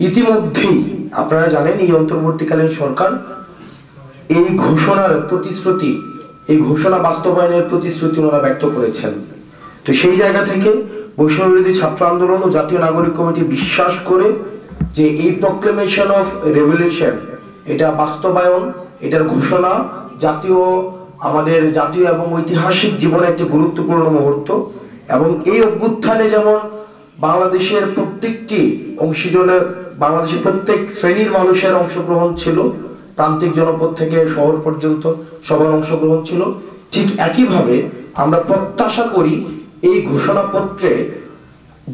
ইতিমধ্যেই আপনারা জানেন এই অন্তর্বর্তীকালীন সরকার এই ঘোষণার প্রতিশ্রুতি, এই ঘোষণা বাস্তবায়নের প্রতিশ্রুতি ওনারা ব্যক্ত করেছেন। তো সেই জায়গা থেকে বৈষম্য বিরোধী ছাত্র আন্দোলন ও জাতীয় নাগরিক কমিটি বিশ্বাস করে যে এই প্রক্লেমেশন অফ রেভলিউশন, এটা বাস্তবায়ন, এটার ঘোষণা আমাদের জাতীয় এবং ঐতিহাসিক জীবনে একটি গুরুত্বপূর্ণ মুহূর্ত। এবং এই অভ্যুত্থানে যেমন বাংলাদেশের প্রত্যেকটি অংশীজনের, বাংলাদেশের প্রত্যেক শ্রেণীর মানুষের অংশগ্রহণ ছিল, প্রান্তিক জনপদ থেকে শহর পর্যন্ত সবার অংশগ্রহণ ছিল, ঠিক একইভাবে আমরা প্রত্যাশা করি এই ঘোষণাপত্রে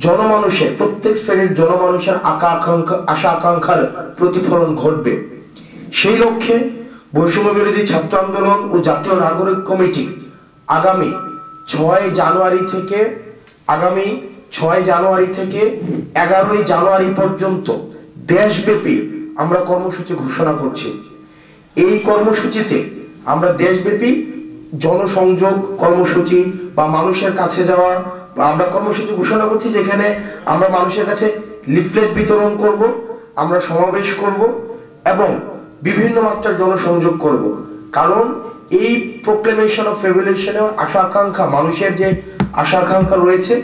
জনমানুষের, প্রত্যেক শ্রেণীর জনমানুষের আশা আকাঙ্ক্ষার প্রতিফলন ঘটবে। সেই লক্ষ্যে বৈষম্য বিরোধী ছাত্র আন্দোলন ও জাতীয় নাগরিক কমিটি আগামী 6 জানুয়ারি থেকে 11ই জানুয়ারি পর্যন্ত দেশব্যাপী আমরা কর্মসূচি ঘোষণা করছি। এই কর্মসূচিতে আমরা দেশব্যাপী জনসংযোগ কর্মসূচি বা মানুষের কাছে যাওয়া, আমরা কর্মসূচি ঘোষণা করছি যেখানে আমরা মানুষের কাছে লিফলেট বিতরণ করব, আমরা সমাবেশ করব এবং বিভিন্ন মাত্রার জনসংযোগ করব। কারণ এই প্রক্লেমেশন অফ রেভলিউশনে আশা আকাঙ্ক্ষা, মানুষের যে আশা আকাঙ্ক্ষা রয়েছে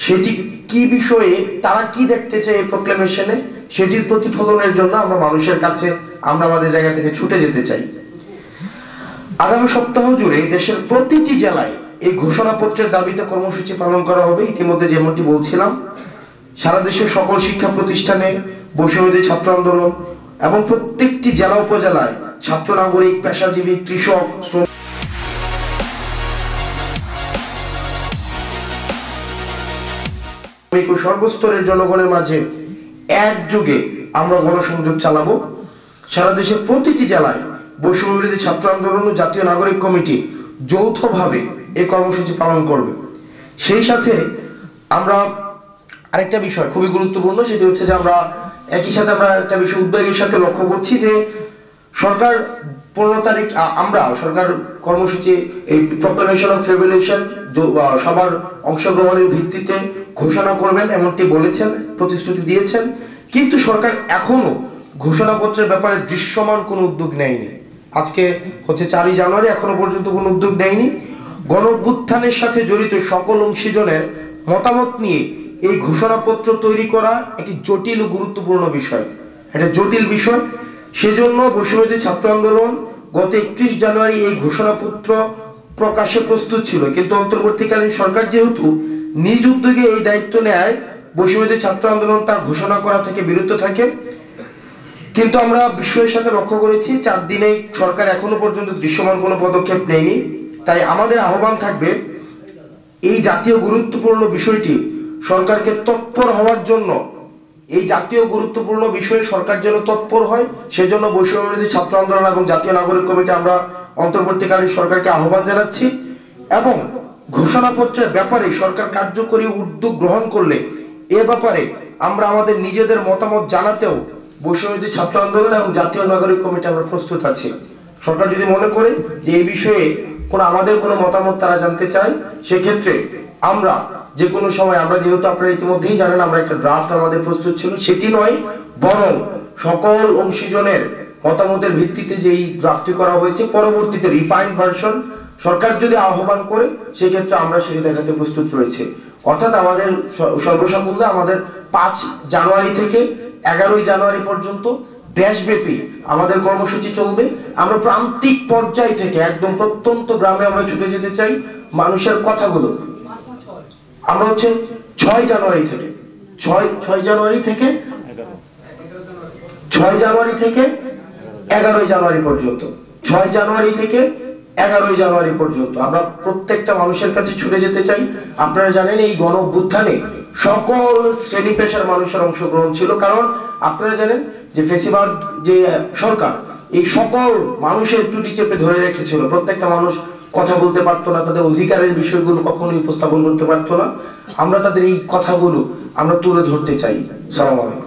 সেটি কি বিষয়ে, তারা কি দেখতে চায় এই প্রক্লেমেশনে, সেটির প্রতিফলনের জন্য আমরা মানুষের কাছে, আমরা আমাদের জায়গা থেকে ছুটে যেতে চাই। আগামী সপ্তাহ জুড়ে দেশের প্রতিটি জেলায় এই ঘোষণাপত্রের দাবিতে কর্মসূচি পালন করা হবে। ইতিমধ্যে যেমনটি বলছিলাম, সারা দেশের সকল শিক্ষা প্রতিষ্ঠানে বৈষম্য বিরোধী ছাত্র আন্দোলন এবং প্রত্যেকটি জেলা উপজেলায় ছাত্র, নাগরিক, পেশাজীবী, কৃষক, শ্রমিক ও সর্বস্তরের জনগণের মাঝে একযোগে আমরা গণসংযোগ চালাবো। সারা দেশের প্রতিটি জেলায় বৈষম্য বিরোধী ছাত্র আন্দোলন ও জাতীয় নাগরিক কমিটি যৌথভাবে এই কর্মসূচি পালন করবে। সেই সাথে আমরা আরেকটা বিষয় খুবই গুরুত্বপূর্ণ, সেটি হচ্ছে যে আমরা একই সাথে আমরা একটা বিষয় উদ্বেগের সাথে লক্ষ্য করছি যে সরকার 15 তারিখ সরকার কর্মসূচি এই প্রক্লেমেশন অফ রেভলিউশন সবার অংশগ্রহণের ভিত্তিতে ঘোষণা করবেন এমনটি বলেছেন, প্রতিশ্রুতি দিয়েছেন। কিন্তু সরকার এখনো ঘোষণাপত্রের ব্যাপারে দৃশ্যমান কোনো উদ্যোগ নেয়নি। আজকে হচ্ছে 4 জানুয়ারি, এখনো পর্যন্ত কোনো উদ্যোগ নেয়নি। গণঅভ্যুত্থানের সাথে জড়িত সকল অংশীজনের মতামত নিয়ে এই ঘোষণাপত্র তৈরি করা একটি জটিল ও গুরুত্বপূর্ণ বিষয়, এটা জটিল বিষয়। সেজন্য বৈষম্য বিরোধী ছাত্র আন্দোলন গত 31 জানুয়ারি এই ঘোষণাপত্র প্রকাশে প্রস্তুত ছিল, কিন্তু অন্তর্বর্তীকালীন সরকার যেহেতু নিজ উদ্যোগে এই দায়িত্ব নেয়, বৈষম্য বিরোধী ছাত্র আন্দোলন তা ঘোষণা করা থেকে বিরত থাকে। কিন্তু আমরা বিষয়ের সাথে লক্ষ্য করেছি 4 দিনে সরকার এখনো পর্যন্ত দৃশ্যমান কোনো পদক্ষেপ নেয়নি। তাই আমাদের আহ্বান থাকবে এই জাতীয় গুরুত্বপূর্ণ বিষয়টি সরকারকে তৎপর হওয়ার জন্য, এই জাতীয় গুরুত্বপূর্ণ বিষয়ে সরকার যেন তৎপর হয়, সেজন্য বৈষম্য বিরোধী ছাত্র আন্দোলন এবং জাতীয় নাগরিক কমিটি আমরা অন্তর্বর্তীকালীন সরকারকে আহ্বান জানাচ্ছি। এবং ঘোষণাপত্রের ব্যাপারে সরকার কার্যকরী উদ্যোগ গ্রহণ করলে এ ব্যাপারে আমরা আমাদের নিজেদের মতামত জানাতেও বৈষম্য বিরোধী ছাত্র আন্দোলন এবং জাতীয় নাগরিক কমিটি আমরা প্রস্তুত আছি। সরকার যদি মনে করে যে এই বিষয়ে আমাদের কোনো মতামত তারা জানতে চায়, সেক্ষেত্রে আমরা যে কোনো সময়, আমরা যেহেতু আপনারা ইতিমধ্যেই জানেন আমরা একটা ড্রাফট আমাদের প্রস্তুত ছিল, সেটি নয় বরং সকল অংশীজনের মতামতের ভিত্তিতে যে এই ড্রাফটটি করা হয়েছে, পরবর্তীতে রিফাইন্ড ভার্সন সরকার যদি আহ্বান করে সেক্ষেত্রে আমরা সেটি দেখাতে প্রস্তুত রয়েছে। অর্থাৎ আমাদের সর্বসাকুল্যে আমাদের 5 জানুয়ারি থেকে 11ই জানুয়ারি পর্যন্ত দেশব্যাপী আমাদের কর্মসূচি চলবে। আমরা প্রান্তিক পর্যায় থেকে একদম প্রত্যন্ত গ্রামে আমরা ছুটে যেতে চাই, মানুষের কথাগুলো আমরা হচ্ছে 6 জানুয়ারি থেকে 11ই জানুয়ারি পর্যন্ত, 6 জানুয়ারি থেকে 11ই জানুয়ারি পর্যন্ত আমরা প্রত্যেকটা মানুষের কাছে ছুটে যেতে চাই। আপনারা জানেন এই গণ অভ্যুত্থানে সকল শ্রেণী পেশার মানুষের অংশগ্রহণ ছিল, কারণ আপনারা জানেন যে ফেসিবাদ যে সরকার এই সকল মানুষের টুটি চেপে ধরে রেখেছিল। প্রত্যেকটা মানুষ কথা বলতে পারতো না, তাদের অধিকারের বিষয়গুলো কখনোই উপস্থাপন করতে পারতো না। আমরা তাদের এই কথাগুলো আমরা তুলে ধরতে চাই। সালাম আলাইকুম।